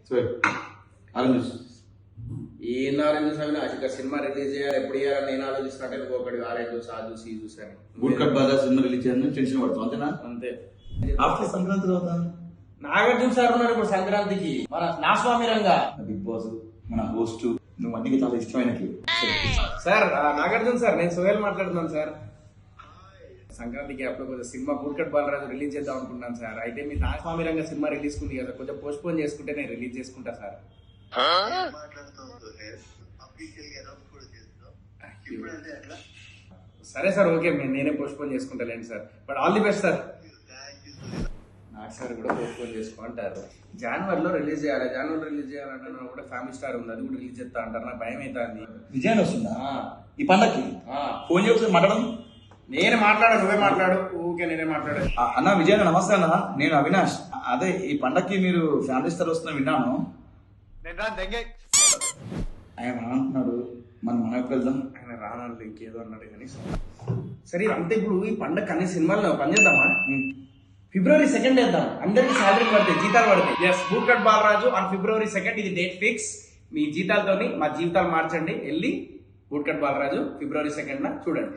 సరే ఆలోచించు. ఏం ఆలోచించు అవినాష్, ఇక సినిమా రిలీజ్ చేయాలి ఎప్పుడు చేయాలని నేను ఆలోచిస్తున్నట్టు ఇంకొకటి ఆలయ చూసి ఆ చూసి ఈ చూసాను. గుడ్ కట్ బాగా సినిమా రిలీజ్ చేయాలని టెన్షన్ పడుతుంది అంతేనా? అంతే. ఆఫ్టర్ సంక్రాంతి తర్వాత నాగార్జున సార్ ఉన్నారు ఇప్పుడు సంక్రాంతికి, మన నా స్వామి రంగా బిగ్ బాస్ మన హోస్ట్ నువ్వు అన్నికి చాలా ఇష్టమైన సార్. నాగార్జున సార్, నేను సోహెల్ మాట్లాడుతున్నాను సార్. సంక్రాంతికి అప్పుడు కొంచెం సినిమా బూట్కట్ బాలరాజు రిలీజ్ చేద్దాం అనుకుంటున్నాను సార్. అయితే మీ నా స్వామి రంగ సినిమా రిలీజ్ ఉంది కదా, కొంచెం పోస్ట్ పోన్ చేసుకుంటే నేను రిలీజ్ చేసుకుంటా సార్. సరే సార్, ఓకే, నేనే పోస్ట్ పోన్ చేసుకుంటాలేండి sir. But all the best sir. నాకు సార్ కూడా పోస్ట్ పోన్ చేసుకో అంటారు. జనవరిలో రిలీజ్ చేయాలి, జనవరిలో రిలీజ్ చేయాలంటే కూడా ఫ్యామిలీ స్టార్ ఉంది, అది కూడా రిలీజ్ చేస్తా అంటారు. నాకు భయం అవుతుంది. విజయాన్ని వస్తుందా ఈ పండక్కి? ఫోన్ చేసి మాట్లాడడం. నేను మాట్లాడా, నువ్వే మాట్లాడు. ఊకే నేనే మాట్లాడు. అన్న విజయ్ నమస్తే అన్న, నేను అవినాష్. అదే ఈ పండక్కి మీరు ఫ్యామిలీ స్టార్ వస్తున్నా విన్నాను. ఆయన రానంటున్నాడు, మనం వెళ్దాం. ఆయన రానాలి ఇంకేదో అన్నాడు కానీ సరే. అంతే, ఇప్పుడు ఈ పండగ అన్ని సినిమాల్లో పని చేద్దామా? February 2nd వేద్దాం, అందరికి శాలరీ పడతాయి, జీతాలు పడతాయి. Yes, bootcut Balaraju on February 2nd, ఇది డేట్ ఫిక్స్. మీ జీతాలతోని మా జీవితాలు మార్చండి. వెళ్ళి బూట్కట్ బాలరాజు February 2nd చూడండి.